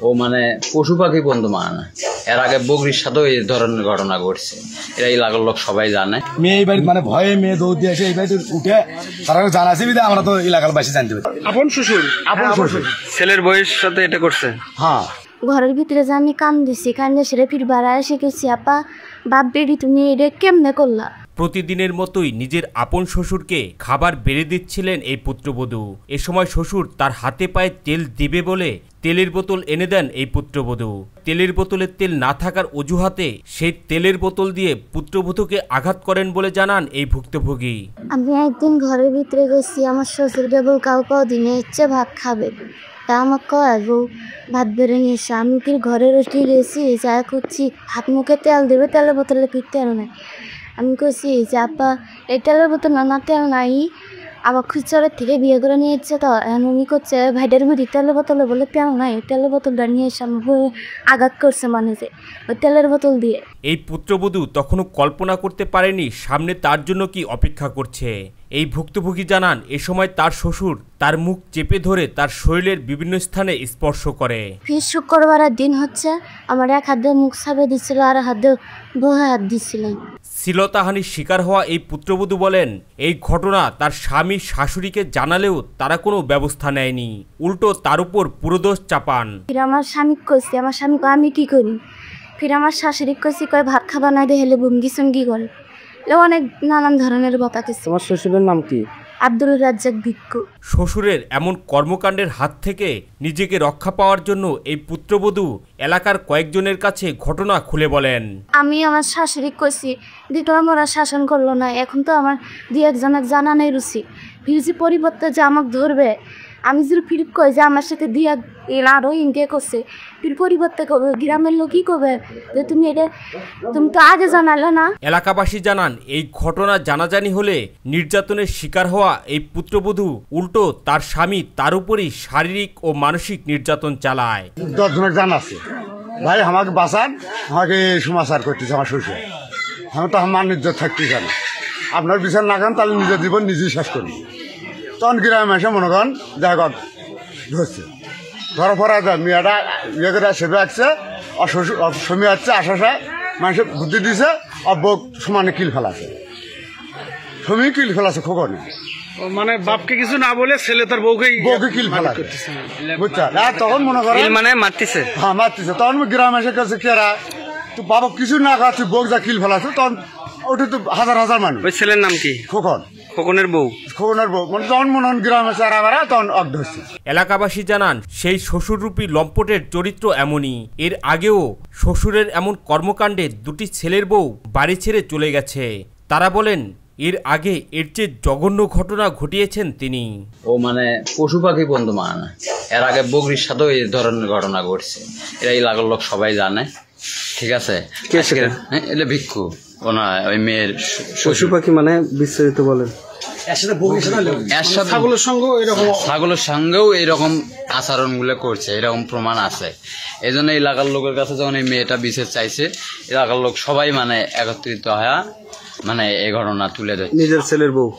ও মানে পশু পাখি বন্ধু মানে না। এর আগে বগরির সাথেও এই ধরনের ঘটনা ঘটছে, এটা এলাকার লোক সবাই জানে। মেয়ে এই বাড়ি মানে ভয়ে মেয়ে দৌড় দিয়ে এসে এই বাড়িতে উঠে তারা জানাছি বিধে আমরা তো এলাকার বাসী জানতে পারি। আপন শ্বশুর ছেলের বয়স সাথে এটা করছে। হ্যাঁ, ঘরের ভিতরে যে আমি কান্দিছি, কান্দে সেরে ফির বাড়ায় শিখেছি, আপা বাপ বেড়ি তুমি এটা কেমনে করলা। প্রতিদিনের মতোই নিজের আপন শ্বশুরকে খাবার বেড়ে দিচ্ছিলেন এই পুত্রবধূ। এ সময় শ্বশুর তার হাতে পায়ে তেল দিবে বলে তেলের বোতল এনে দেন এই পুত্রবধূ। তেলের বোতলে তেল না থাকার অজুহাতে সেই তেলের বোতল দিয়ে পুত্রবধূকে আঘাত করেন বলে জানান এই ভুক্তভোগী। আমি একদিন ঘরের ভিতরে গেছি, আমার শ্বশুর কেবল কাউ দিনে ইচ্ছে ভাত খাবে, তা আমাকে কয় বউ ভাত বেড়ে নিয়ে এসে। আমি কি ঘরে রুটি গেছি, যা খুঁজছি হাত মুখে তেল দেবে, তেলের বোতলে ফির তেল নাই। আমি কইছি যে আপা এই তেলের বোতল না তেল নাই, আবার খুচরের থেকে বিয়ে করে নিয়ে এসছে, তো উনি করছে ভাইডের মুড়ি তেলের বোতলে বলে তেল নাই, তেলের বোতলটা নিয়ে এসে আমার আঘাত করছে মানুষে ওই তেলের বোতল দিয়ে। এই পুত্রবধূ তখনও কল্পনা করতে পারেনি সামনে তার জন্য কি অপেক্ষা করছে। এই ভুক্তভোগী জানান এ সময় তার শ্বশুর তার মুখ চেপে ধরে তার শরীরের বিভিন্ন স্থানে স্পর্শ করে। ফির শুক্রবারের দিন হচ্ছে আমার এক হাত দিয়ে মুখ ছাপে দিচ্ছিল, আর হাত দিয়ে বহে হাত দিচ্ছিলেন। শ্লীলতাহানির শিকার হওয়া এই পুত্রবধূ বলেন এই ঘটনা তার স্বামী শাশুড়িকে জানালেও তারা কোনো ব্যবস্থা নেয়নি, উল্টো তার উপর পুরো দোষ চাপান। ফির আমার স্বামী কইছি, আমার স্বামী আমি কি করি, ফির আমার শাশুড়ি কইছি কয় ভাত খাবার না দেখলে বুমগি সঙ্গি করে, অনেক নানান ধরনের কথা কিছু। তোমার শ্বশুরের নাম কি? আব্দুল রাজ্জাক ভিক্ষু। শ্বশুরের এমন কর্মকাণ্ডের হাত থেকে নিজেকে রক্ষা পাওয়ার জন্য এই পুত্রবধূ এলাকার কয়েকজনের কাছে ঘটনা খুলে বলেন। আমি আমার শাশুড়ি কইছি দিতো আমরা শাসন করলো না, এখন তো আমার দুই একজনের জানা নেই রুচি, ফিরজি পরিবর্তে যে আমাকে ধরবে, আমি যদি ফির কই যে আমার সাথে দিয়ে আরও ইন্ডিয়া করছে, ফির পরিবর্তে করবে গ্রামের লোকই করবে যে তুমি তো আগে জানালে না। এলাকাবাসী জানান এই ঘটনা জানাজানি হলে নির্যাতনের শিকার হওয়া এই পুত্রবধূ উল্টো তার স্বামী তার উপরই শারীরিক ও মানসিক নির্যাতন চালায়। 10 জনের জান আছে ভাই আমাকে বাঁচান, আমাকে সমাচার করতেছে আমার শ্বশুর, আমি তো আমার নির্যাত থাকতে জানি, আপনার বিচার না করেন তাহলে নিজের জীবন নিজেই শেষ করবি। তখন গ্রামে এসে মনে করেন দেখা ধরছে, ধরা পড়া যায় মেয়েটা ইয়ে করে সেবে আসছে, সময় আসছে আশাশায় মানুষের বুদ্ধি দিছে, অব্বক সমানে কিল ফেলাছে, সময় কিল ফেলাছে খোকনে, মানে বাপকে কিছু না বলে ছেলে তার বউকে কিল ফেলাছে, বুঝছেন? তখন মনে করেন মানে মারতেছে, হ্যাঁ মারতেছে। তখন গ্রামে এসে কাছে কেরা তো বাবা কিছু না খাচ্ছে, বউ যা কিল ফেলাছে, তখন ওটা তো হাজার হাজার মানুষ। ওই ছেলের নাম কি? খোকন, খোকনের বউ মানে তখন মনে হন গ্রামে চারা মারা তখন অগ্ধ হচ্ছে। এলাকাবাসী জানান সেই শ্বশুররূপী লম্পটের চরিত্র এমনই, এর আগেও শ্বশুরের এমন কর্মকাণ্ডে দুটি ছেলের বউ বাড়ি ছেড়ে চলে গেছে। তারা বলেন এর আগে এর চেয়ে জঘন্য ঘটনা ঘটিয়েছেন তিনি। ও মানে পশু পাখি বন্ধু মানে না। এর আগে বগরির সাথেও এই ধরনের ঘটনা ঘটছে, এটা এলাকার লোক সবাই জানে। ঠিক আছে, এটা ভিক্ষু ও না, ওই মেয়ের পশু পাখি মানে বিস্তারিত বলেন। ছাগলের সঙ্গেও এইরকম আচরণ গুলো করছে, এরকম প্রমাণ আছে। এই জন্য এলাকার লোকের কাছে যখন এই মেয়েটা বিশেষ চাইছে, এলাকার লোক সবাই মানে একত্রিত হয়ে মানে এই ঘটনা তুলে ধরছে। নিজের ছেলের বউ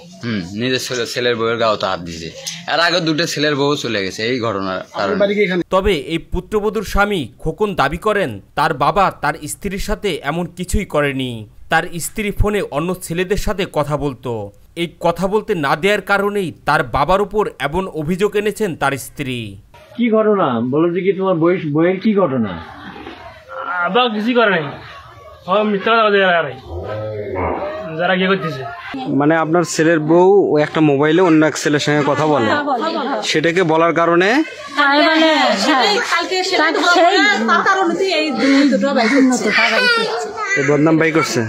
নিজের ছেলের বউয়ের গাওতে হাত দিছে, এর আগে দুটো ছেলের বউ চলে গেছে এই ঘটনার কারণে। তবে এই পুত্রবধূর স্বামী খোকন দাবি করেন তার বাবা তার স্ত্রীর সাথে এমন কিছুই করেনি, তার স্ত্রী ফোনে অন্য ছেলেদের সাথে কথা বলতো। এই কথা বলতে না দেওয়ার কারণেই তার বাবার উপর এমন অভিযোগ এনেছেন তার স্ত্রী। কি ঘটনা বলো যে কি তোমার বইয়ের কি ঘটনা? আবার কিছু করে নাই, যারা গিয়ে করতেছে। মানে আপনার ছেলের বউ ও একটা মোবাইলে অন্য এক ছেলের সঙ্গে কথা বলে, সেটাকে বলার কারণে বদনাম বাই করছে।